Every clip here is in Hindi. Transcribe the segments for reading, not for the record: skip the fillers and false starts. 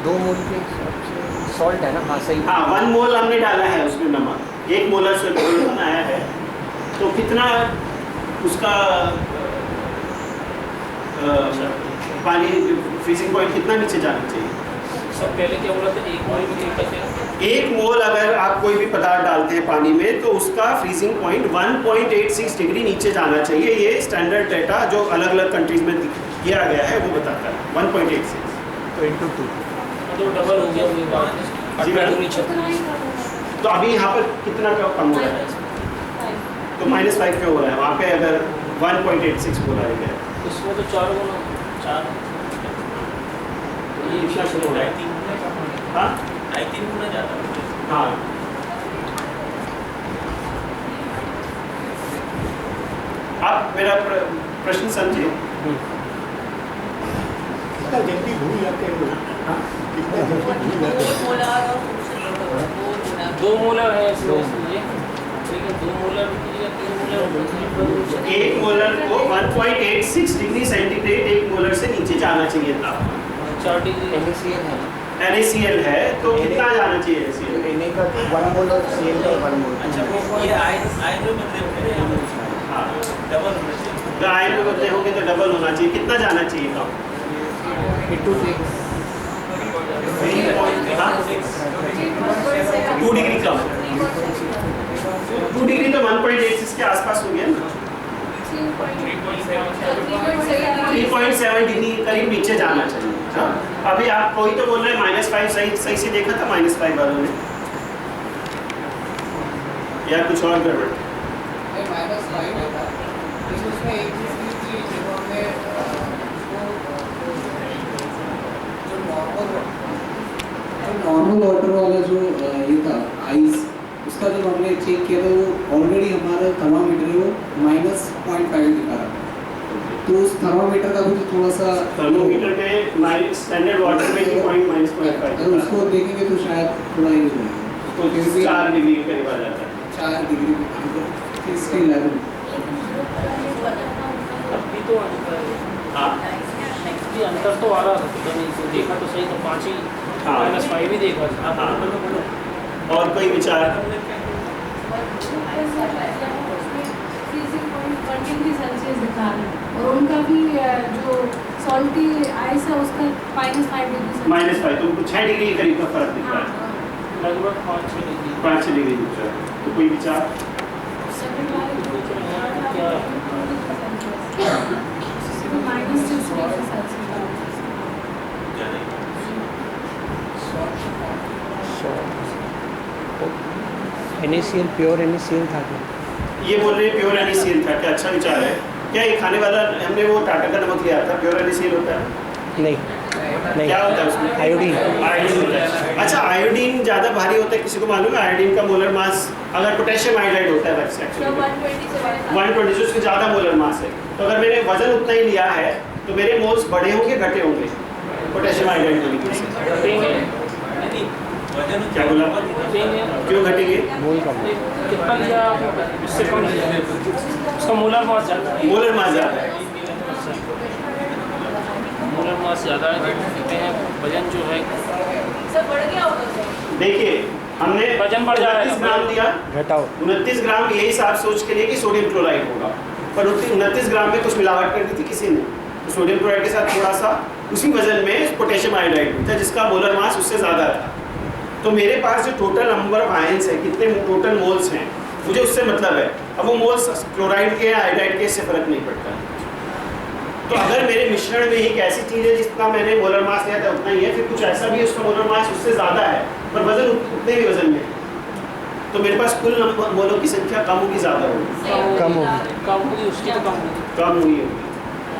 2 मोल के हिसाब से सॉल्ट है ना? हाँ सही। हाँ 1 मोल हमने डाला है उसमें नमक, 1 मोलर सोल्यूशन आया है, तो कितना उसका पानी फ्रीजिंग पॉइंट कितना नीचे जाना चाहिए? सब पहले क्या बोला था, 1 मोल में 1 मोल अगर आप कोई भी पदार्थ डालते हैं पानी में तो उसका फ्रीजिंग पॉइंट 1.86 डिग्री नीचे जाना चाहिए। ये स्टैंडर्ड डेटा जो अलग अलग कंट्रीज में किया गया है वो बताता है 1.86 तो इंटू 2 तो डबल हो गया वही बात। जी मैडम। तो अभी यहाँ पर कितना का कम हो रहा है? तो -5 क्यों हो रहा है? वहाँ पे अगर 1.86 बोला गया इसमें तो 4 गुना 4 ये इतना शुरू हो रहा है। हाँ 3 गुना ज़्यादा। हाँ आप मेरा प्रश्न समझे? कितना जल्दी भूल जाते हैं लोग। हाँ कितना जल्दी भूल जाते हैं। 2 मोलर है इसमें इसलिए, लेकिन 2 मोलर की जगह 3 मोलर 1 मोलर को 1.86 डिग्री सेंटीग्रेड 1 मोलर से नीचे जाना चाहिए था। 4 डिग्री NaCl है ना? NaCl है तो कितना जाना चाहिए NaCl? Na का 1 मोल और Cl का 1 मोल। अच्छा ये आयन में बदले होंगे हाँ डबल होना चाहिए। अगर आयन में बदले होंगे तो डबल होना चाहिए। कितना जाना चाहिए कम? इंटू 6 2 डिग्री कम। 2 डिग्री तो 1.86 के आसपास हो गया ना। 3.7 डिग्री करीब नीचे जाना चाहिए। हाँ? अभी आप कोई तो बोल रहे हैं -5 सही से देखा था -5 वालों ने, या कुछ और गड़बड़? -5 होता है। उसमें एक चीज़ थी जब हमने जो नॉर्मल वाटर वाला जो ये था आइस, उसका जब हमने चेक किया था वो ऑलरेडी हमारा थर्मामीटर है वो -0.5 दिखा रहा था। तो उस थर्मामीटर का भी तो थोड़ा सा थर्मोमीटर में स्टैंडर्ड वाटर में -0.5 अगर उसको देखेंगे तो शायद थोड़ा ही हो तो 4 डिग्री के करीब आ जाता है। 4 डिग्री इसके लेवल अभी तो अंतर हाँ ये अंतर तो आ रहा था, तो देखा तो सही तो 5 ही हाँ। -5 ही देखा था। हाँ। और कोई विचार? दिखा रहे हैं और उनका भी जो सॉल्टी आइस है उसका -5 डिग्री -5 तो 6 डिग्री के करीब का फर्क दिख रहा है। लगभग 5-6 डिग्री। 5 डिग्री दिख रहा है। तो कोई विचार? NaCl प्योर NaCl था क्या? ये बोल रहे हैं प्योर NaCl था क्या? अच्छा विचार है। क्या ये खाने वाला हमने वो टाटा का नमक लिया था, प्योर NaCl होता है? नहीं नहीं। क्या होता है उसमें? आयोडीन। आयोडीन होता है। अच्छा आयोडीन ज़्यादा भारी होता है, किसी को मालूम है आयोडीन का मोलर मास? अगर पोटेशियम आयोडाइड होता है वैसे एक्चुअली 120 उससे ज़्यादा मोलर मास है। तो अगर मैंने वजन उतना ही लिया है तो मेरे मोल्स बड़े होंगे घटे होंगे पोटेशियम आयोडाइड होने की वजह से? क्या बोला? क्यों घटेंगे? मोल का मोल। कितना लिया उससे कम लिया, उसका मोलर मास ज़्यादा है। मोलर मास ज़्यादा है। मोलर मास ज़्यादा है तो कहते हैं वजन जो है देखिए हमने वजन बढ़ जा रहा है। 29 ग्राम लिया, घटाओ 29 ग्राम यही हिसाब सोच के लिए कि सोडियम क्लोराइड होगा, पर 29 ग्राम में कुछ मिलावट कर दी थी किसी ने, तो सोडियम क्लोराइड के साथ थोड़ा सा उसी वजन में पोटेशियम आयोडाइड था जिसका मोलर मास उससे ज़्यादा था। तो मेरे पास जो टोटल नंबर ऑफ आयंस है, कितने टोटल मोल्स हैं, मुझे उससे मतलब है। अब वो मोल्स क्लोराइड के आयोडाइड के इससे फर्क नहीं पड़ता। तो अगर मेरे मिश्रण में एक ऐसी चीज़ है जितना मैंने मोलर मास लिया था उतना ही है, फिर कुछ ऐसा भी है उसका मोलर मास उससे ज़्यादा है पर वजन उतने ही वजन में, तो मेरे पास कुल मोलों की संख्या कम होगी ज़्यादा होगी? कम होगी। कम होगी, उसकी तो कम होगी। कम हुई होगी।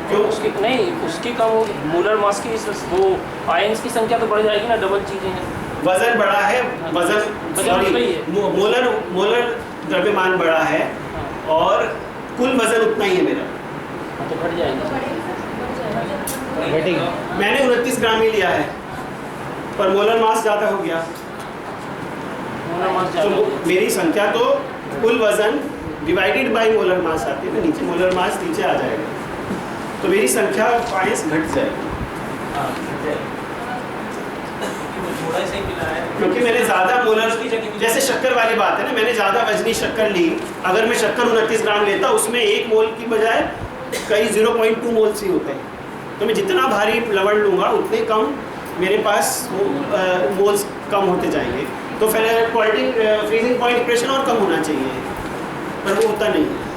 क्यों? उसकी नहीं, उसकी कम होगी। मोलर मास की वो आयंस की संख्या तो बढ़ जाएगी ना, डबल चीज़ें हैं। वजन बढ़ा है, वजन उतना ही है। मोलर द्रव्यमान बढ़ा है और कुल वजन उतना ही है मेरा, तो घट जाएगी। घटेगी। मैंने 29 ग्राम ही लिया है पर मोलर मास ज़्यादा हो गया, मोलर मास तो ज़्यादा होगी। मेरी संख्या तो कुल वजन डिवाइडेड बाय मोलर मास आती है ना, नीचे मोलर मास नीचे आ जाएगा, तो मेरी संख्या आयंस घट जाएगी। थोड़ा सा ही मिला है क्योंकि मैंने ज़्यादा मोलर जैसे शक्कर वाली बात है ना, मैंने ज़्यादा वजनी शक्कर ली। अगर मैं शक्कर 29 ग्राम लेता उसमें 1 मोल की बजाय कई 0.2 मोल्स ही होते हैं। तो मैं जितना भारी लवण लूँगा उतने कम मेरे पास मोल्स कम होते जाएंगे। तो फिर क्वालिटी फ्रीजिंग पॉइंट प्रेशर और कम होना चाहिए, पर वो होता नहीं है।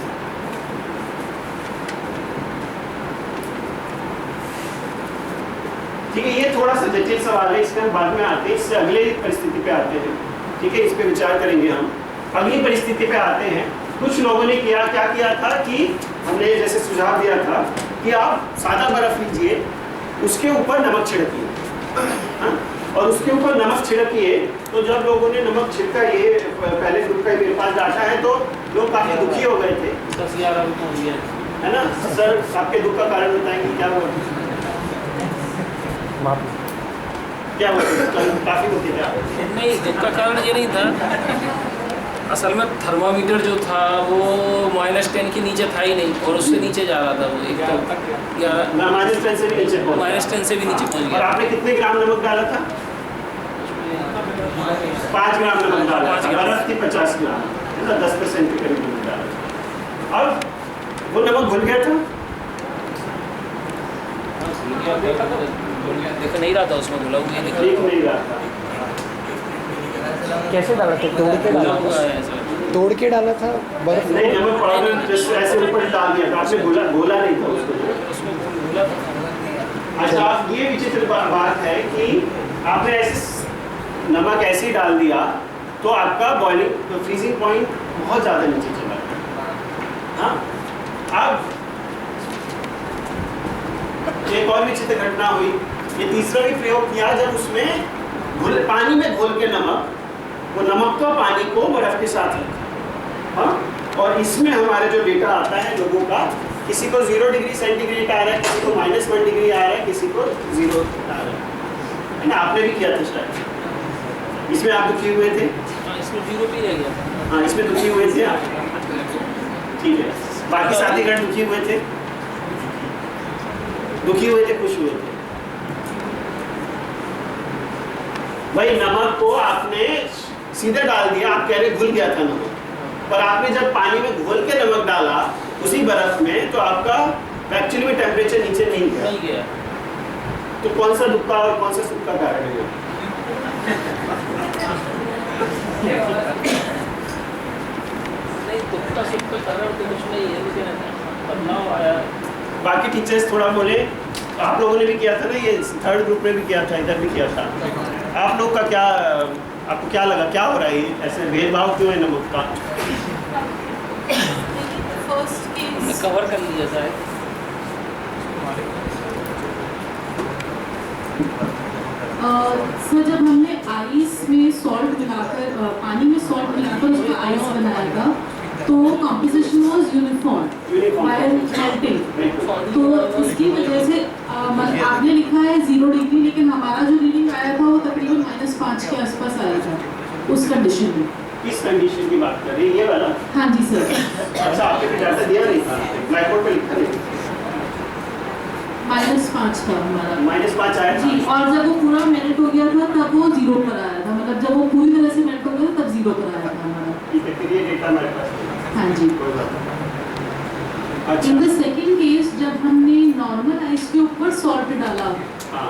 ठीक है, ये थोड़ा सा जटिल सवाल है, इसमें हम बाद में आते हैं, इससे अगले परिस्थिति पे आते हैं। ठीक है, इस पे विचार करेंगे हम। अगली परिस्थिति पे आते हैं। कुछ लोगों ने क्या किया था कि हमने जैसे सुझाव दिया था कि आप सादा बर्फ लीजिए, उसके ऊपर नमक छिड़किए, और उसके ऊपर नमक छिड़किए। तो जब लोगों ने नमक छिड़का, ये पहले ग्रुप का मेरे पास डाटा है, तो लोग काफ़ी दुखी हो गए थे। 10-11 रुपये हो गया है ना सर, आपके दुख का कारण बताएंगे क्या हुआ? क्या हुआ? काफ़ी दुखी थे आप? नहीं, दुख का कारण ये नहीं था, असल में थर्मामीटर जो था वो -10 के नीचे था ही नहीं, और उससे नीचे जा रहा था वो। एक तो -10 से भी नीचे पहुंच गया। -10 से भी नीचे पहुंच और गया। आपने कितने ग्राम नमक डाला था? 5 ग्राम नमक डाला था। बर्फ थी 50 ग्राम, है ना, 10% के करीब नमक डाला। अब वो नमक घुल गया था, देखा नहीं रहा था उसमें घुला हुआ, ठीक नहीं रहा था। कैसे डाला था? तोड़ के डाला हुआ था? है ऐसा। तोड़ के डाला था बर्फ? नहीं, नमक पाउडर जस्ट ऐसे ऊपर डाल दिया था, आपने घोला नहीं था उसको। उसमें घुला था। अच्छा, आप ये विचित्र बात है कि आपने ऐसे नमक ऐसे ही डाल दिया तो आपका बॉइलिंग फ्रीजिंग पॉइंट बहुत ज़्यादा नीचे चला गया। हाँ, अब एक और विचित्र घटना हुई। ये तीसरा भी प्रयोग किया जब उसमें पानी में घोल के नमक, वो नमक का पानी को बर्फ के साथ रखा। हाँ, और इसमें हमारे जो डेटा आता है लोगों का, किसी को 0 डिग्री सेंटीग्रेड आ रहा है, किसी को -1 डिग्री आ रहा है, किसी को 0 आ रहा है ना। आपने भी किया था शायद, इसमें आप दुखी हुए थे? हाँ, इसमें 0 पे रह गया। हाँ, इसमें दुखी हुए थे आप? ठीक है, बाकी साथीगण दुखी हुए थे? दुखी हुए थे, खुश हुए थे? भाई, नमक को आपने सीधे डाल दिया, आप कह रहे घुल गया था नमक, पर आपने जब पानी में घोल के नमक डाला उसी बर्फ में, तो आपका एक्चुअली में टेम्परेचर नीचे नहीं गया। तो कौन सा दुख का और कौन सा सुख का कारण है? नहीं, दुख का सुख का कारण तो कुछ नहीं है, लेकिन बदलाव आया। बाकी टीचर्स थोड़ा बोले। आप लोगों ने भी किया था ना, ये थर्ड ग्रुप में भी किया था, इधर भी किया था। आप लोग का क्या, आपको क्या लगा, क्या हो रहा है? ऐसे भेदभाव क्यों है नमक का? कवर कर लिया जाए। सर, जब हमने आइस में सॉल्ट मिलाकर, पानी में सॉल्ट मिलाकर उसका आइस बनाया था, तो composition was uniform while melting. तो इसकी वजह से आपने लिखा है 0 डिग्री, लेकिन हमारा जो रीडिंग आया था वो तकरीबन -5 के आसपास आया था उस कंडीशन में। किस कंडीशन की बात कर रही है? ये वाला? हाँ जी सर। अच्छा, आपके पे डाटा दिया नहीं था, ब्लैक बोर्ड पे लिखा नहीं? -5 था हमारा। -5 आया जी, और जब वो पूरा मेल्ट हो गया था तब वो 0 पर आया था, मतलब जब वो पूरी तरह से मेल्ट हो गया तब 0 पर आया था हमारा। ठीक है, फिर ये डेटा हमारे पास है। हाँ जी। कोई बात नहीं। इन द अच्छा, सेकेंड केस, जब हमने नॉर्मल आइस के ऊपर सॉल्ट डाला, हाँ,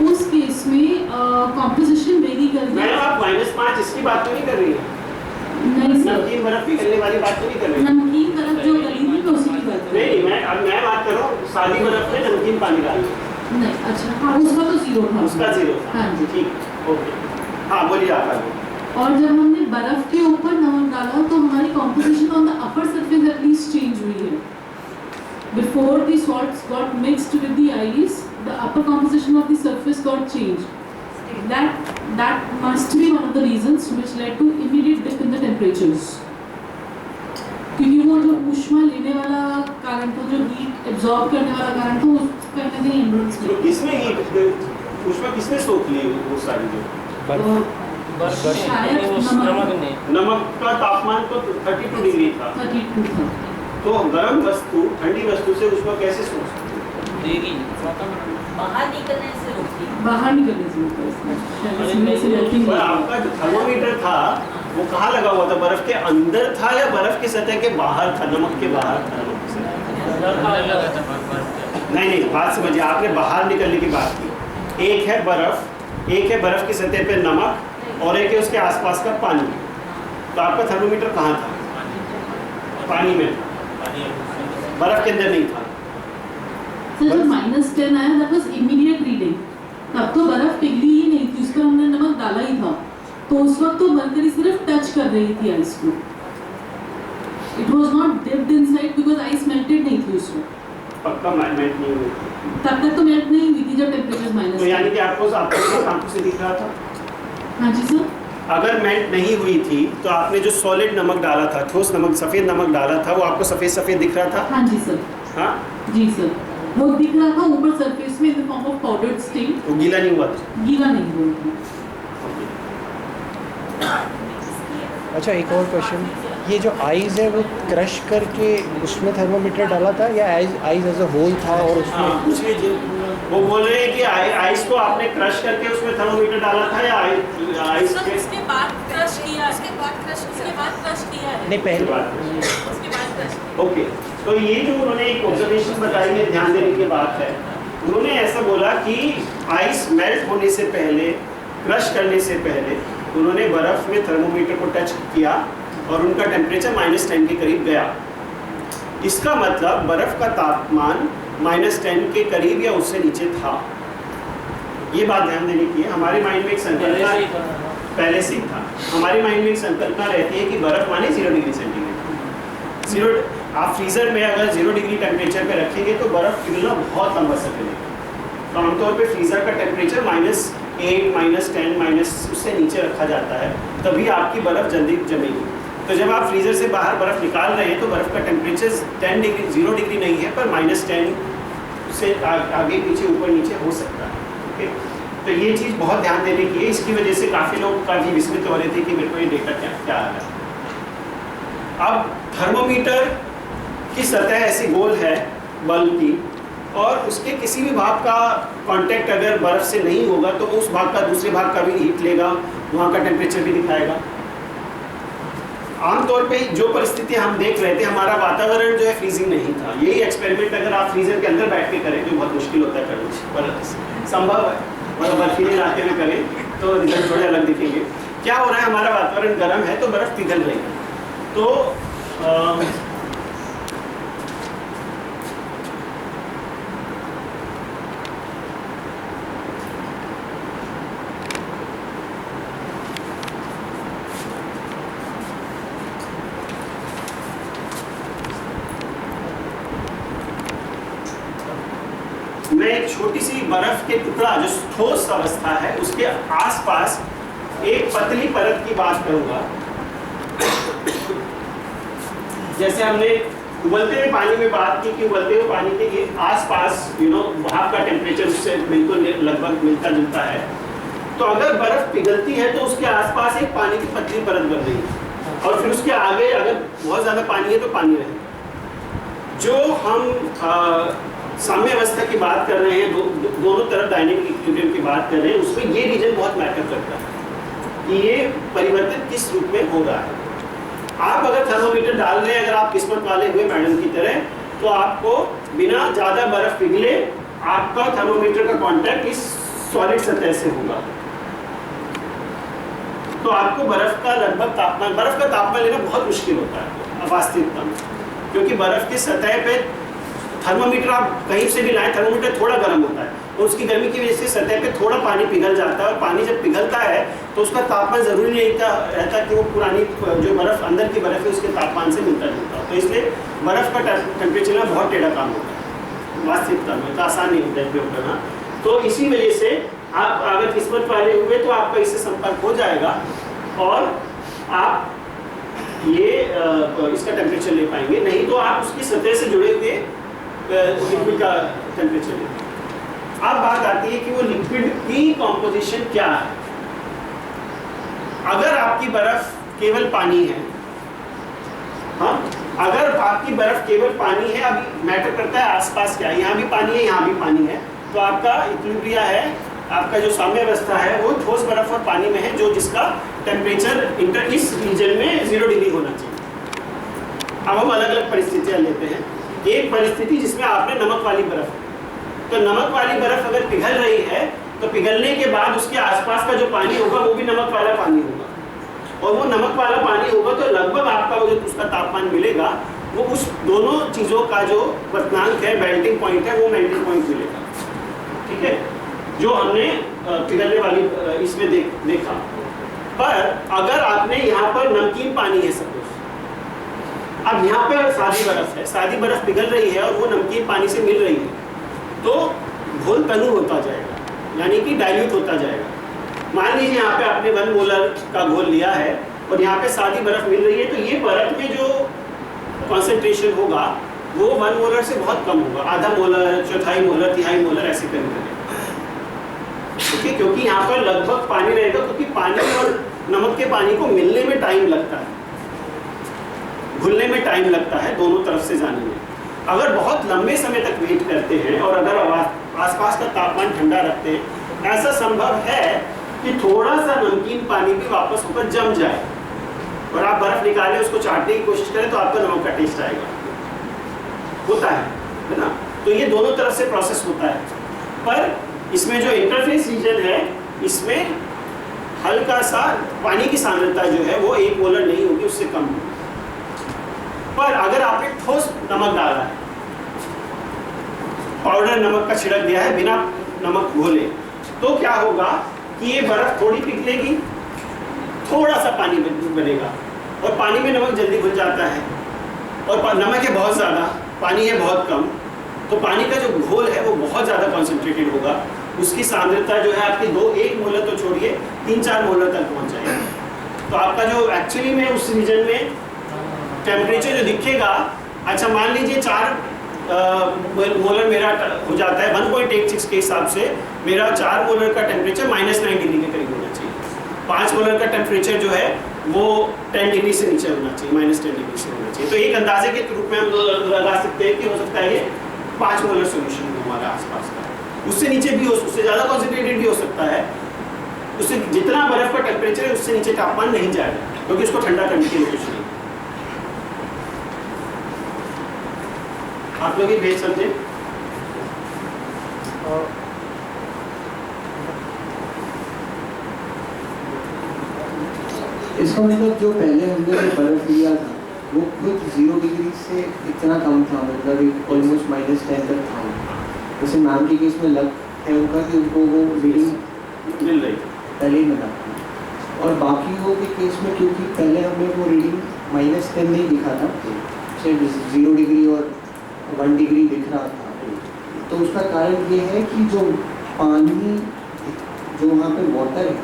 उस केस में कॉम्पोजिशन वेरी कर मैडम गया। आप -5 इसकी बात तो नहीं कर रही है? नहीं सर, नमकीन बर्फ पिघलने वाली बात तो नहीं कर रही? नमकीन बर्फ जो गली थी तो उसी की बात कर नहीं, मैं बात कर रहा हूँ सादी बर्फ में नमकीन पानी डाल। नहीं, अच्छा हाँ, उसका तो 0 था। उसका 0 था। हाँ जी। ठीक, ओके। हाँ, बोलिए आप आगे। और जब हमने बर्फ के ऊपर नमक डाला तो हमारी composition on the upper surface at least change हुई है। Before the salts got mixed with the ice, the upper composition of the surface got changed. That must be one of the reasons which led to immediate dip in the temperatures. क्योंकि वो जो ऊष्मा लेने वाला कारण था, जो हीट एब्जॉर्ब करने वाला कारण था, वो कहीं ना कहीं इन्फ्लुएंस तो किसमें हीट, ऊष्मा किसने सोख ली वो सारी? जो शायद नमक का तापमान तो 32 डिग्री था। 32 था। तो गर्म वस्तु ठंडी वस्तु से ऊष्मा कैसे सोख सकती है? देगी बाहर निकलने से रोकती है। बाहर निकलने से होता है इसमें इसमें से melting पर होता है। आपका जो थर्मोमीटर था वो कहाँ लगा हुआ था? बर्फ के अंदर था या बर्फ की सतह के बाहर था? नमक के बाहर था? नमक की सतह? नहीं, बात समझिए, आपने बाहर निकलने की बात की। एक है बर्फ की सतह पे नमक और एक है उसके आसपास का पानी। तो आपका थर्मोमीटर कहाँ था? पानी में था, बर्फ के अंदर नहीं था। सर जब -10 आया that was immediate reading, तब तो बर्फ पिघली ही नहीं थी, उस पर हमने नमक डाला ही था, तो उस वक्त तो मरकरी सिर्फ टच कर रही थी आइस को। It was not dipped inside because ice melted नहीं थी उस वक्त। पक्का मेल्ट नहीं हुई। तब तक तो मेल्ट नहीं हुई थी जब टेम्परेचर तो यानी -10। कि आपको आंखों से दिख रहा था? हाँ जी सर। अगर मेल्ट नहीं हुई थी तो आपने जो सॉलिड नमक डाला था, ठोस नमक, सफ़ेद नमक डाला था, वो आपको सफ़ेद दिख रहा था? हाँ जी सर। हाँ जी सर, वो दिख रहा था ऊपर सरफेस में in the form of powdered stain. वो गीला नहीं हुआ था? गीला नहीं हुआ था। अच्छा, एक और क्वेश्चन, ये जो आइस है वो क्रश करके उसमें थर्मोमीटर डाला था या आइस एज अ होल था और हाँ, उसमें? पूछ लीजिए। वो बोल रहे हैं कि आइस को आपने क्रश करके उसमें थर्मोमीटर डाला था या आइस के उसके बाद क्रश किया है। नहीं, पहले उसके बाद क्रश। ओके, तो ये जो उन्होंने एक ऑब्जर्वेशन बताई है, ध्यान देने की बात है। उन्होंने ऐसा बोला कि आइस मेल्ट होने से पहले, क्रश करने से पहले उन्होंने बर्फ में थर्मोमीटर को टच किया और उनका टेम्परेचर -10 के करीब गया। इसका मतलब बर्फ का तापमान -10 के करीब या उससे नीचे था। ये बात ध्यान देने की है। हमारे माइंड में एक संकल्पना पहले से ही था। हमारे माइंड में एक संकल्पना रहती है कि बर्फ माने 0 डिग्री सेंटीग्रेड। आप फ्रीजर में अगर 0 डिग्री टेम्परेचर पे रखेंगे तो बर्फ पिघलना बहुत लंबा समय लेगा। तो आमतौर पे फ्रीजर का टेम्परेचर -8, -10, उससे नीचे रखा जाता है, तभी आपकी बर्फ जल्दी जमेगी। तो जब आप फ्रीजर से बाहर बर्फ निकाल रहे हैं तो बर्फ का टेम्परेचर 10 डिग्री, 0 डिग्री नहीं है, पर -10 से आगे पीछे ऊपर नीचे हो सकता है। ओके, तो ये चीज़ बहुत ध्यान देने की है। इसकी वजह से काफ़ी लोग काफ़ी विस्मित हो रहे थे कि मेरे को ये डेटा क्या आ रहा है। अब थर्मोमीटर की सतह ऐसी गोल है बल्ब की, और उसके किसी भी भाग का कांटेक्ट अगर बर्फ से नहीं होगा तो उस भाग का दूसरे भाग का भी हीट लेगा, वहाँ का टेम्परेचर भी दिखाएगा। आमतौर पे जो परिस्थिति हम देख रहे थे, हमारा वातावरण जो है फ्रीजिंग नहीं था। यही एक्सपेरिमेंट अगर आप फ्रीजर के अंदर बैठ के करें, जो बहुत मुश्किल होता है करना, पर संभव है, मतलब बर्फीले इलाके में करें तो रिजल्ट थोड़े अलग दिखेंगे। क्या हो रहा है, हमारा वातावरण गर्म है तो बर्फ पिघल रही है। तो मैं एक छोटी सी बर्फ के टुकड़ा जो ठोस अवस्था है उसके आसपास एक पतली परत की बात करूंगा। जैसे हमने उबलते हुए पानी में बात की कि उबलते हुए पानी के आसपास भाप का टेम्परेचर उससे बिल्कुल लगभग मिलता जुलता है। तो अगर बर्फ पिघलती है तो उसके आसपास एक पानी की पतली परत बन रही है, और फिर उसके आगे अगर बहुत ज़्यादा पानी है तो पानी रहेगा। जो हम साम्य अवस्था की बात कर रहे हैं, दोनों तरफ डायनेमिक इक्विलिब्रियम की बात कर रहे हैं, उसमें ये रीजन बहुत मैटर करता है कि ये परिवर्तन किस रूप में हो रहा है। आप अगर थर्मोमीटर डाल रहे हैं, अगर आप किस्मत वाले हुए मैडम की तरह, तो आपको बिना ज़्यादा बर्फ पिघले आपका थर्मोमीटर का कांटेक्ट इस सॉलिड सतह से होगा। तो आपको बर्फ का तापमान लेना बहुत मुश्किल होता है वास्तविकता में, क्योंकि बर्फ की सतह पे थर्मोमीटर आप कहीं से भी लाएं, थर्मोमीटर थोड़ा गर्म होता है और उसकी गर्मी की वजह से सतह पे थोड़ा पानी पिघल जाता है, और पानी जब पिघलता है तो उसका तापमान ज़रूरी नहीं रहता कि वो पुरानी जो बर्फ़ अंदर की बर्फ़ है उसके तापमान से मिलता जुलता। तो इसलिए बर्फ़ का टेम्परेचर में बहुत टेढ़ा काम होता है वास्तविकता में, तो आसान नहीं होता है प्रयोग करना। तो इसी वजह से आप अगर किस्मत वाले हुए तो आपका इससे संपर्क हो जाएगा और आप ये इसका टेम्परेचर ले पाएंगे, नहीं तो आप उसकी सतह से जुड़े हुए लिक्विड का टेम्परेचर लेते हैं। अब बात आती है कि वो लिक्विड की कॉम्पोजिशन क्या है। अगर आपकी बर्फ केवल पानी है, हाँ, अगर आपकी बर्फ केवल पानी है, अभी मैटर करता है आसपास क्या है, यहाँ भी पानी है, यहाँ भी पानी है, तो आपका इक्विलिब्रिया है आपका जो साम्य अवस्था है वो ठोस बर्फ और पानी में है, जो जिसका टेम्परेचर इस रीजन में 0 डिग्री होना चाहिए। अब हम अलग अलग परिस्थितियां लेते हैं। एक परिस्थिति जिसमें आपने नमक वाली बर्फ, तो नमक वाली बर्फ अगर पिघल रही है तो पिघलने के बाद उसके आसपास का जो पानी होगा वो भी नमक वाला पानी होगा, और वो नमक वाला पानी होगा तो लगभग आपका वो जो उसका तापमान मिलेगा वो उस दोनों चीज़ों का जो क्वथनांक है, मेल्टिंग पॉइंट है, वो मेल्टिंग पॉइंट मिलेगा। ठीक है, जो हमने पिघलने वाली इसमें देखा। पर अगर आपने यहाँ पर नमकीन पानी है सपोज, अब यहाँ पर सादी बर्फ है, सादी बर्फ पिघल रही है और वो नमकीन पानी से मिल रही है, तो घोल तनु होता जाएगा, यानी कि डाइल्यूट होता जाएगा। मान लीजिए यहाँ पे आपने 1 मोलर का घोल लिया है और यहाँ पे सादी बर्फ मिल रही है, तो ये बर्फ में जो कॉन्सेंट्रेशन होगा वो 1 मोलर से बहुत कम होगा, आधा मोलर, चौथाई मोलर, तिहाई मोलर ऐसे करेंगे। ठीक है, क्योंकि यहाँ पर लगभग पानी रहेगा, क्योंकि पानी और नमक के पानी को मिलने में टाइम लगता है, घुलने में टाइम लगता है दोनों तरफ से जाने में। अगर बहुत लंबे समय तक वेट करते हैं और अगर आसपास का तापमान ठंडा रखते हैं, ऐसा संभव है कि थोड़ा सा नमकीन पानी भी वापस होकर जम जाए और आप बर्फ निकालें, उसको चाटने की कोशिश करें तो आपको नमक का टेस्ट आएगा। होता है ना? तो ये दोनों तरफ से प्रोसेस होता है। पर इसमें जो इंटरफेस रीजन है, इसमें हल्का सा पानी की सांद्रता जो है वो 1 मोलर नहीं होगी, उससे कम होगी। पर अगर आपने ठोस नमक डाला है, पाउडर नमक का छिड़क दिया है बिना नमक घोले, तो क्या होगा कि ये बर्फ थोड़ी पिघलेगी, थोड़ा सा पानी बनेगा, और पानी में नमक जल्दी घुल जाता है, और नमक है बहुत ज़्यादा, पानी है बहुत कम, तो पानी का जो घोल है वो बहुत ज़्यादा कॉन्सेंट्रेटेड होगा। उसकी सांद्रता जो है आपकी 1 मोलर तो छोड़िए 3-4 मोलर तक पहुंच जाएगी। तो आपका जो एक्चुअली में उस रीजन में टेम्परेचर जो दिखेगा, अच्छा मान लीजिए 4 मोलर मेरा हो जाता है 1.86 के हिसाब से, मेरा 4 मोलर का टेम्परेचर -9 डिग्री के करीब होना चाहिए। 5 मोलर का टेम्परेचर जो है वो 10 डिग्री से नीचे होना चाहिए, -10 डिग्री से होना चाहिए। तो एक अंदाजे के रूप में हम लगा सकते हैं कि हो सकता है ये 5 मोलर सोल्यूशन हो हमारा आसपास का, उससे नीचे भी हो, उससे ज़्यादा कॉन्सेंट्रेटेड भी हो सकता है। उससे जितना बर्फ का टेम्परेचर है उससे नीचे तापमान नहीं जाएगा, क्योंकि उसको ठंडा करने की लोकेशन नहीं। आप लोग ये भेज समझे? इसका मतलब जो पहले हमने जो बर्फ लिया था वो खुद 0 डिग्री से इतना कम था, मतलब ऑलमोस्ट -10 तक था। जैसे मैम के केस में लग है उनका कि उनको वो रीडिंग मिल रही पहले ही मिला, और बाकियों के केस में क्योंकि पहले हमें वो रीडिंग -10 नहीं दिखा था, सिर्फ 0 डिग्री और 1 डिग्री दिख रहा था। तो उसका कारण ये है कि जो पानी जो वहाँ पे वाटर है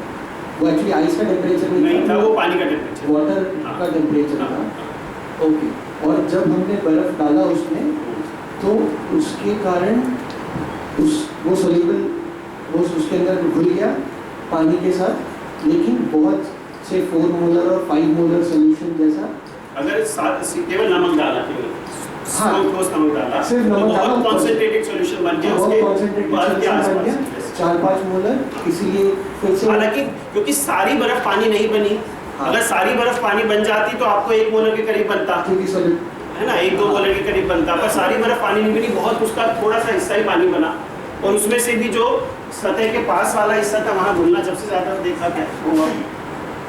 वो एक्चुअली आइस का टेम्परेचर नहीं था, वो पानी का टेम्परेचर, वाटर का टेम्परेचर था। ओके, और जब हमने बर्फ डाला उसमें तो उसके कारण वो सोल्यूबल वो उसके अंदर घुल गया पानी के साथ, लेकिन बहुत से 4 मोलर और 5 मोलर सोल्यूशन जैसा, अगर केवल नमक डाला, केवल नमक डाला, सिर्फ नमक डाला, बहुत कॉन्सेंट्रेटेड सॉल्यूशन बन गया, उसके बर्फ के आसपास 4-5 मोलर। इसीलिए फिर से हालांकि क्योंकि सारी बर्फ पानी नहीं बनी, अगर सारी बर्फ पानी बन जाती तो आपको 1 मोलर के करीब बनता है ना, 1-2 मोलर के करीब बनता, पर सारी बर्फ पानी नहीं बनी, बहुत उसका थोड़ा सा हिस्सा ही पानी बना, और उसमें से भी जो सतह के पास वाला हिस्सा था वहाँ घुलना सबसे ज़्यादा देखा क्या होगा।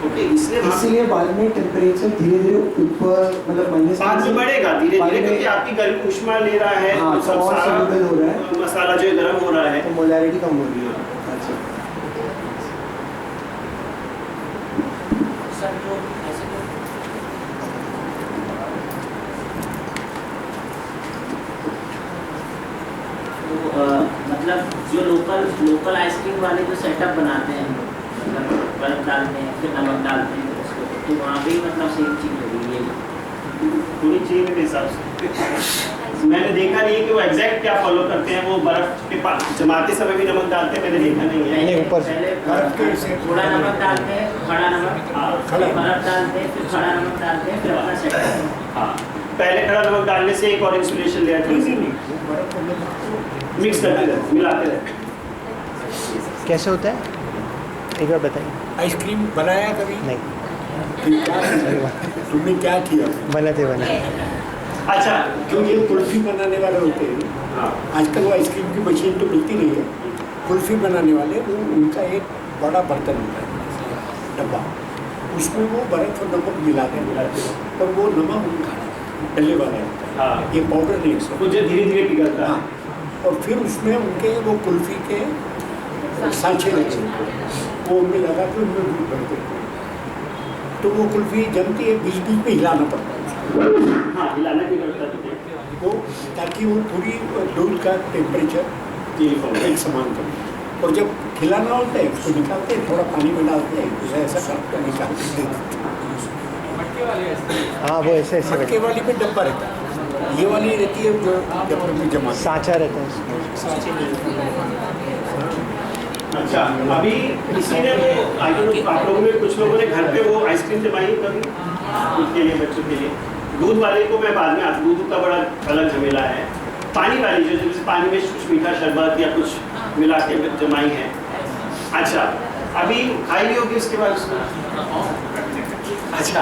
ओके, इसलिए बाद में टेम्परेचर धीरे-धीरे ऊपर, मतलब बाद में बढ़ेगा धीरे-धीरे, क्योंकि आपकी गर्मी ऊष्मा ले रहा है, हाँ, तो सब सारा हो रहा है, मसाला जो है गर्म हो रहा है, तो मोलैरिटी कम हो रही है। अच्छा, मतलब जो लोकल आइसक्रीम वाले जो सेटअप बनाते हैं, मतलब बर्फ डालते हैं फिर नमक डालते हैं उसको, तो वहाँ भी मतलब सेम चीज़ होगी ये थोड़ी चाहिए मेरे हिसाब से। मैंने देखा नहीं है कि वो एग्जैक्ट क्या फॉलो करते हैं, वो बर्फ के पास जमाते समय भी नमक डालते हैं, मैंने देखा नहीं है। पहले थोड़ा नमक डालते हैं, खड़ा नमक, फिर बर्फ डालते हैं, फिर खड़ा नमक डालते हैं, फिर अपना सेटअप। हाँ, पहले खड़ा नमक डालने से एक और इंसुलेशन लेयर थोड़ी सी मिक्स करते रहते, मिलाते रहते। कैसे होता है एक बार बताइए। आइसक्रीम बनाया कभी? नहीं, फिर क्या तुमने क्या किया? बनाते अच्छा, जो ये कुल्फी बनाने वाले होते हैं, हाँ, आजकल वो आइसक्रीम की मशीन तो मिलती नहीं है। कुल्फी बनाने वाले वो उनका एक बड़ा बर्तन होता है, डब्बा, उसमें वो बर्फ और नमक मिलाते हैं और वो नमक उनका डलने वाला होता है। हाँ, ये पाउडर नहीं है वो जो धीरे धीरे पिघलता है। हाँ, और फिर उसमें उनके वो कुल्फी के सांचे लगे, वो उनमें लगा के उनमें दूध भरते हैं, तो वो कुल्फी जमती है, बीच बीच में हिलाना पड़ता है उसको। हाँ, हिलाना भी पड़ता है वो, ताकि वो पूरी दूध का टेम्परेचर एक समान करे। और जब खिलाना होता है उसको निकालते हैं, थोड़ा पानी में डालते हैं, उसे ऐसा करके निकालते हैं। हाँ, वो ऐसे ऐसे मटके वाली में डब्बा रहता है, ये वाली रहती है जो डब्बे में जमा। सांचा रहता है उसमें। अच्छा, अभी किसी ने वो आई डोंट नो, आप लोगों में कुछ लोगों ने घर पे वो आइसक्रीम जमाई कभी दूध के लिए, बच्चों के लिए? दूध वाले को मैं बाद में आता, दूध का बड़ा अलग झमेला है। पानी वाली जो जैसे पानी में कुछ मीठा शरबत या कुछ मिला के जमाई है। अच्छा, अभी खाई भी होगी उसके बाद उसको? अच्छा,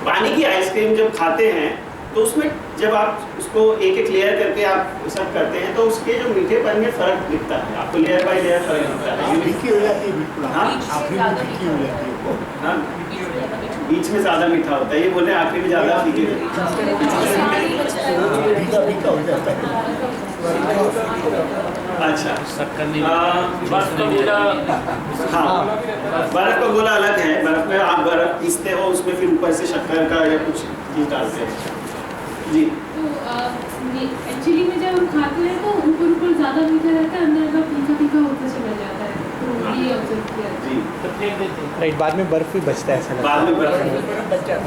पानी की आइसक्रीम जब खाते हैं तो उसमें जब आप उसको एक एक लेयर करके आप सब करते हैं तो उसके जो मीठेपन में फर्क दिखता है आपको, लेयर बाय लेयर फर्क दिखता है। ये फीकी हो जाती है बिल्कुल। हाँ, आखिरी में फीकी हो जाती है वो। हाँ, बीच में ज़्यादा मीठा होता है, ये बोल रहे हैं आखिरी में ज़्यादा फीकी होती है। फीका फीका हो जाता है। अच्छा, बर्फ का गोला, हाँ, बर्फ का गोला अलग है। बर्फ में आप बर्फ पीसते हो, उसमें फिर ऊपर से शक्कर का या कुछ चीज डालते हैं। जी, तो एक्चुअली में जब हम खाते हैं तो ऊपर ऊपर ज़्यादा मीठा रहता है, अंदर का फीका फीका होता चला जाता है, तो ये ऑब्जर्व किया है। जी, राइट, बाद में बर्फ भी बचता है ऐसा लगता बाद में बर्फ। है।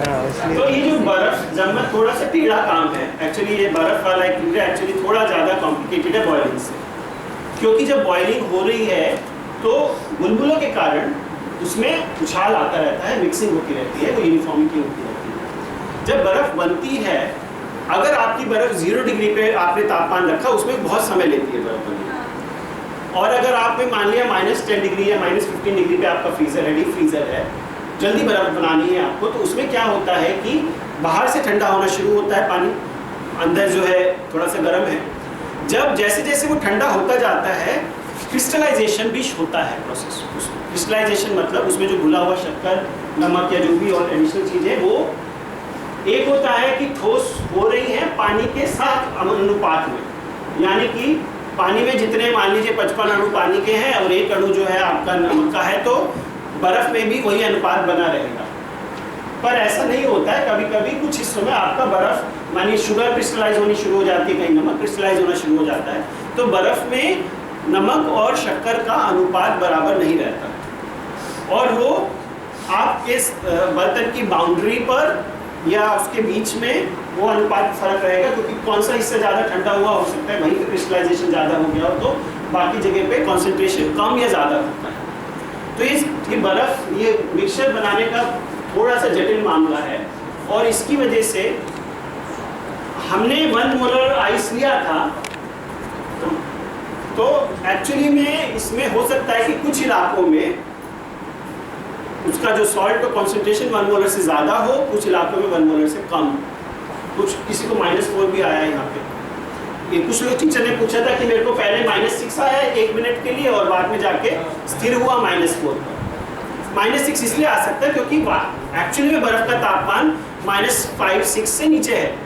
हाँ, इसलिए तो ये जो बर्फ जमना थोड़ा सा टेढ़ा काम है एक्चुअली। ये बर्फ वाला एक्चुअली थोड़ा ज़्यादा कॉम्प्लिकेटेड है बॉइलिंग से, क्योंकि जब बॉइलिंग हो रही है तो बुलबुलों के कारण उसमें उछाल आता रहता है, मिक्सिंग होती रहती है, वो यूनिफॉर्मिटी होती रहती है। जब बर्फ बनती है, अगर आपकी बर्फ 0 डिग्री पे आपने तापमान रखा, उसमें बहुत समय लेती है बर्फ बनने। और अगर आपने मान लिया -10 डिग्री या -15 डिग्री पे आपका फ्रीजर है, डीप फ्रीजर है, जल्दी बर्फ बनानी है आपको, तो उसमें क्या होता है कि बाहर से ठंडा होना शुरू होता है पानी, अंदर जो है थोड़ा सा गर्म है। जब जैसे जैसे वो ठंडा होता जाता है, क्रिस्टलाइजेशन भी होता है प्रोसेस। क्रिस्टलाइजेशन मतलब उसमें जो घुला हुआ शक्कर, नमक या जो भी और एडिशनल चीज़ें, वो एक होता है कि ठोस हो रही है पानी के साथ अनुपात में, यानी कि पानी में जितने मान लीजिए 55 अणु पानी के हैं और 1 अणु जो है आपका नमक का है, तो बर्फ में भी वही अनुपात बना रहेगा। पर ऐसा नहीं होता है, कभी कभी कुछ हिस्सों में आपका बर्फ, मानिए शुगर क्रिस्टलाइज होनी शुरू हो जाती है, कहीं नमक क्रिस्टलाइज होना शुरू हो जाता है, तो बर्फ में नमक और शक्कर का अनुपात बराबर नहीं रहता, और वो आपके बर्तन की बाउंड्री पर या उसके बीच में वो अनुपात फर्क रहेगा, क्योंकि कौन सा हिस्सा ज़्यादा ठंडा हुआ हो सकता है, वहीं पे क्रिस्टलाइजेशन ज़्यादा हो गया हो, तो बाकी जगह पे कॉन्सेंट्रेशन कम या ज़्यादा होता है। तो ये बर्फ़, ये मिक्सचर बनाने का थोड़ा सा जटिल मामला है, और इसकी वजह से हमने 1 मोलर आइस लिया था, तो एक्चुअली में इसमें हो सकता है कि कुछ इलाकों में उसका जो सॉल्ट का कॉन्सेंट्रेशन 1 मोलर से ज़्यादा हो, कुछ इलाकों में 1 मोलर से कम, कुछ किसी को -4 भी आया है यहाँ पे। ये कुछ लोग टीचर ने पूछा था कि मेरे को पहले -6 आया 1 मिनट के लिए और बाद में जाके स्थिर हुआ -4 पर। -6 इसलिए आ सकता है क्योंकि एक्चुअली में बर्फ़ का तापमान -5-6 से नीचे है,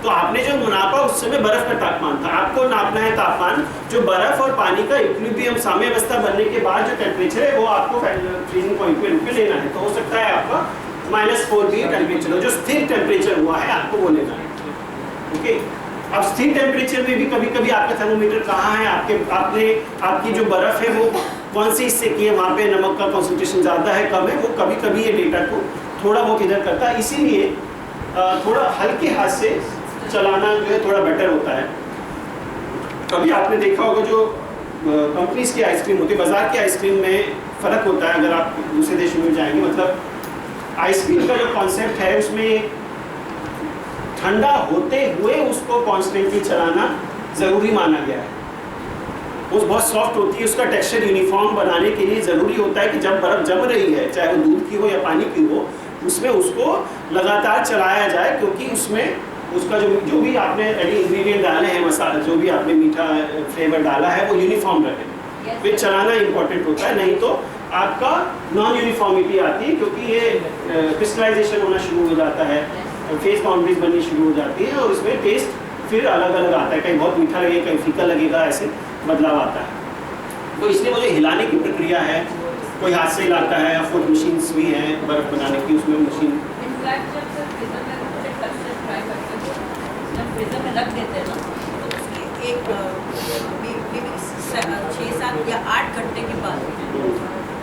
तो आपने जो नापा उस समय बर्फ़ का तापमान था। आपको नापना है तापमान जो बर्फ़ और पानी का इक्विलिब्रियम साम्यावस्था बनने के बाद जो टेम्परेचर है वो आपको फ्रीजिंग पॉइंट पे रूप में लेना है। तो हो सकता है आपका -4 भी टेम्परेचर हो, जो स्थिर टेम्परेचर हुआ है आपको वो लेना है। ओके, अब स्थिर टेम्परेचर में भी कभी कभी आपका थर्मोमीटर कहाँ है, आपकी जो बर्फ़ है वो कौन से हिस्से की है, वहाँ पे नमक का कॉन्सेंट्रेशन ज़्यादा है कम है, वो कभी कभी ये डेटा को थोड़ा बहुत इधर करता है। इसीलिए थोड़ा हल्के हाथ से चलाना जो है थोड़ा बेटर होता है। कभी आपने देखा होगा जो कंपनीज की आइसक्रीम होती है, बाजार की आइसक्रीम में फ़र्क होता है। अगर आप दूसरे देशों में जाएंगे, मतलब आइसक्रीम का जो कॉन्सेप्ट है उसमें ठंडा होते हुए उसको कॉन्स्टेंटली चलाना ज़रूरी माना गया है। वो बहुत सॉफ्ट होती है, उसका टेक्सचर यूनिफॉर्म बनाने के लिए ज़रूरी होता है कि जब बर्फ़ जम रही है, चाहे वो दूध की हो या पानी की हो, उसमें उसको लगातार चलाया जाए, क्योंकि उसमें उसका जो भी आपने इंग्रेडिएंट डाले हैं, मसाला जो भी आपने मीठा फ्लेवर डाला है, वो यूनिफॉर्म रहे। फिर चलाना इंपॉर्टेंट होता है, नहीं तो आपका नॉन यूनिफॉर्मिटी आती है, क्योंकि ये क्रिस्टलाइजेशन होना शुरू हो जाता है, फेस बाउंड्रीज बननी शुरू हो जाती है, और इसमें टेस्ट फिर अलग अलग आता है, कहीं बहुत मीठा लगेगा, कहीं फीका लगेगा, ऐसे बदलाव आता है। तो इसलिए मुझे हिलाने की प्रक्रिया है, कोई हाथ से हिलाता है, या फुट मशीन्स भी हैं बर्फ़ बनाने की, उसमें मशीन इनफैक्ट जब तक फ्रीजर में मुझे कस्टर्ड फ्राई करते हैं, जब फ्रीजर में रख देते हैं ना, तो उसकी एक 6-7 या 8 घंटे के बाद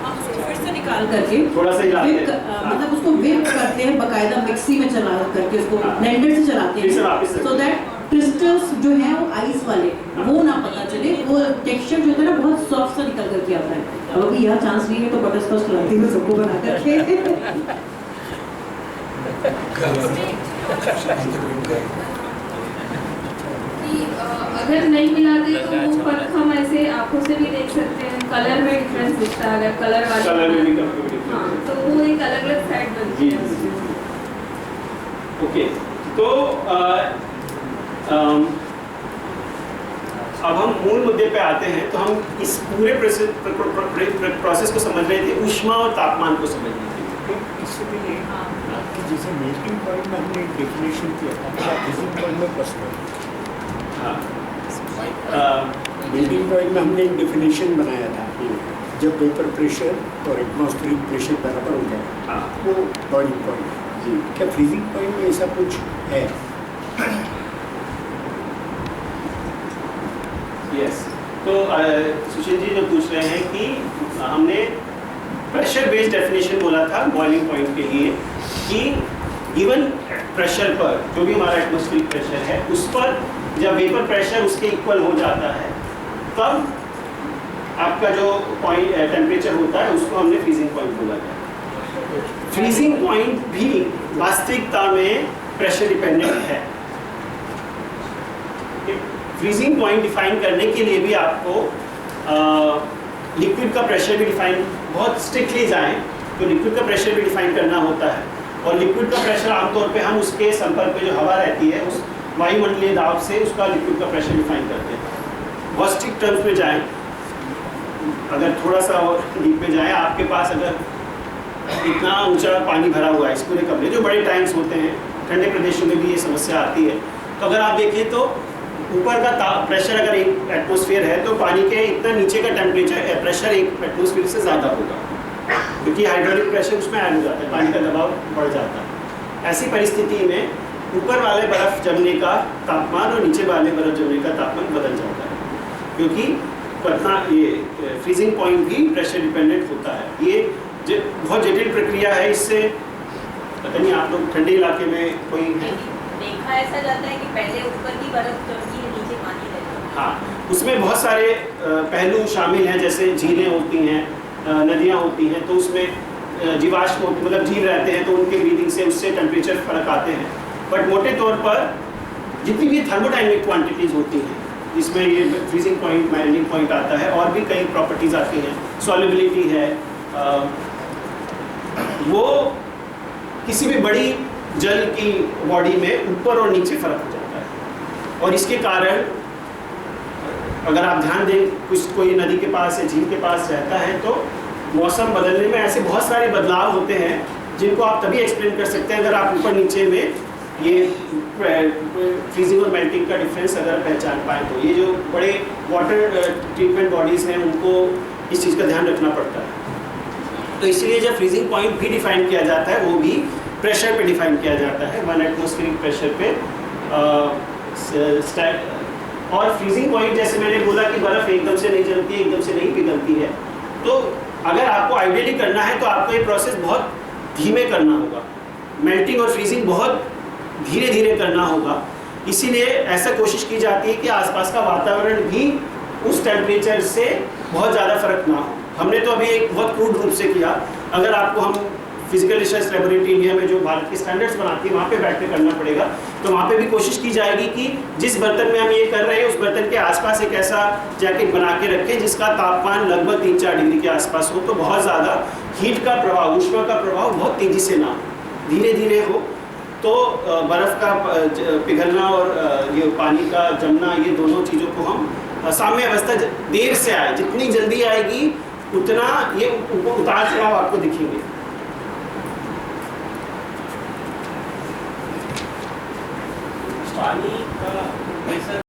हम उसको फिर से निकाल करके थोड़ा सा हिलाते हैं, मतलब उसको whip करते हैं, बकायदा मिक्सी में चला करके उसको ब्लेंडर से चलाते फिर से हैं, वापस से। सो दैट क्रिस्टल्स जो है वो आइस वाले वो ना पता चले, वो टेक्सचर जो होता है ना बहुत सॉफ्ट सा निकल करके आता है। अब अभी यह चांस नहीं है तो बटर स्कॉच खिलाती हूँ सबको बना करके। कि अगर नहीं मिलाते तो वो फर्क हम ऐसे आंखों से भी देख सकते हैं, कलर में डिफरेंस दिखता है अगर कलर कलर में भी वाले, कभी हाँ, तो वो एक अलग अलग फैट बनती है जी। उसमें। ओके, तो अब हम मूल मुद्दे पे आते हैं। तो हम इस पूरे प्रोसेस को समझ रहे थे, ऊष्मा और तापमान को समझ रहे थे। इससे भी आपकी जैसे मेल्टिंग पॉइंट में हमने एक डेफिनेशन किया था, फ्रीजिंग पॉइंट में प्रश्न हाँ, मेल्टिंग पॉइंट में हमने एक डेफिनेशन बनाया था, जब वेपर प्रेशर और एटमॉस्फेरिक प्रेशर बराबर हो जाए, हाँ, वो बॉइलिंग पॉइंट है। जी, क्या फ्रीजिंग पॉइंट में ऐसा कुछ है? यस। तो सुशील जी जो पूछ रहे हैं कि हमने प्रेशर बेस्ड डेफिनेशन बोला था बॉइलिंग पॉइंट के लिए, कि इवन प्रेशर पर, जो भी हमारा एटमॉस्फेरिक प्रेशर है, उस पर जब वेपर प्रेशर उसके इक्वल हो जाता है, तब आपका जो पॉइंट टेम्परेचर होता है उसको हमने फ्रीजिंग पॉइंट बोला था। फ्रीजिंग पॉइंट भी वास्तविकता में प्रेशर डिपेंडेंट है। फ्रीजिंग पॉइंट डिफाइन करने के लिए भी आपको लिक्विड का प्रेशर भी डिफाइन, बहुत स्ट्रिक्टली जाएं तो लिक्विड का प्रेशर भी डिफाइन करना होता है। और लिक्विड का प्रेशर आमतौर पे हम उसके संपर्क में जो हवा रहती है, उस वायुमंडलीय दाब से उसका लिक्विड का प्रेशर डिफाइन करते हैं। बहुत स्ट्रिक्ट टर्म्स में जाएं, अगर थोड़ा सा और डीप में जाएं, आपके पास अगर इतना ऊंचा पानी भरा हुआ है इस पूरे कमरे, जो बड़े टैंक्स होते हैं, ठंडे प्रदेशों में भी ये समस्या आती है, तो अगर आप देखें तो ऊपर का प्रेशर अगर एक एटमॉस्फेयर है, तो पानी के इतना नीचे का टेम्परेचर प्रेशर एक एटमॉस्फेयर से ज़्यादा होगा, क्योंकि हाइड्रोलिक प्रेशर उसमें ऐड हो जाता है, पानी का दबाव बढ़ जाता है। ऐसी परिस्थिति में ऊपर वाले बर्फ़ जमने का तापमान और नीचे वाले बर्फ़ जमने का तापमान बदल जाता है, क्योंकि पतना ये फ्रीजिंग पॉइंट भी प्रेशर डिपेंडेंट होता है। ये बहुत जटिल प्रक्रिया है। इससे पता नहीं आप लोग ठंडे इलाके में कोई है? देखा ऐसा जाता है कि पहले ऊपर की बर्फ जमती है, नीचे पानी रहता है। हाँ, उसमें बहुत सारे पहलू शामिल हैं, जैसे झीलें होती हैं, नदियाँ होती हैं, तो उसमें जीवाश्म मतलब जीव रहते हैं, तो उनके ब्रीदिंग से उससे टेम्परेचर फर्क आते हैं। बट मोटे तौर पर जितनी भी थर्मोडायनेमिक क्वांटिटीज़ होती हैं, जिसमें ये फ्रीजिंग पॉइंट, मेल्टिंग पॉइंट आता है, और भी कई प्रॉपर्टीज़ आती हैं, सॉल्युबिलिटी है, वो किसी भी बड़ी जल की बॉडी में ऊपर और नीचे फर्क हो जाता है। और इसके कारण अगर आप ध्यान दें, कोई नदी के पास या झील के पास रहता है, तो मौसम बदलने में ऐसे बहुत सारे बदलाव होते हैं जिनको आप तभी एक्सप्लेन कर सकते हैं अगर आप ऊपर नीचे में ये फ्रीजिंग और मेल्टिंग का डिफरेंस अगर पहचान पाएँ। तो ये जो बड़े वाटर ट्रीटमेंट बॉडीज़ हैं, उनको इस चीज़ का ध्यान रखना पड़ता है। तो इसलिए जब फ्रीजिंग पॉइंट भी डिफाइन किया जाता है, वो भी प्रेशर पे डिफाइन किया जाता है, 1 एटमॉस्फेरिक प्रेशर पे। और फ्रीजिंग पॉइंट, जैसे मैंने बोला कि बर्फ़ एकदम से नहीं जमती है, एकदम से नहीं पिघलती है, तो अगर आपको आइडियली करना है तो आपको ये प्रोसेस बहुत धीमे करना होगा। मेल्टिंग और फ्रीजिंग बहुत धीरे धीरे करना होगा। इसीलिए ऐसा कोशिश की जाती है कि आसपास का वातावरण भी उस टेम्परेचर से बहुत ज़्यादा फर्क ना हो। हमने तो अभी एक बहुत क्रूड रूप से किया। अगर आपको हम फिजिकल रिसर्च लेबोरेटरी इंडिया में जो भारत के स्टैंडर्ड्स बनाती है वहाँ पे बैठ के करना पड़ेगा। तो वहाँ पे भी कोशिश की जाएगी कि जिस बर्तन में हम ये कर रहे हैं उस बर्तन के आसपास एक ऐसा जैकेट बना के रखें जिसका तापमान लगभग 3-4 डिग्री के आसपास हो, तो बहुत ज़्यादा हीट का प्रभाव, ऊष्मा का प्रभाव बहुत तेज़ी से ना, धीरे धीरे हो। तो बर्फ़ का पिघलना और ये पानी का जमना, ये दोनों चीज़ों को हम साम्य अवस्था देर से आए, जितनी जल्दी आएगी उतना ये उतार चढ़ाव आपको दिखेंगे। पानी का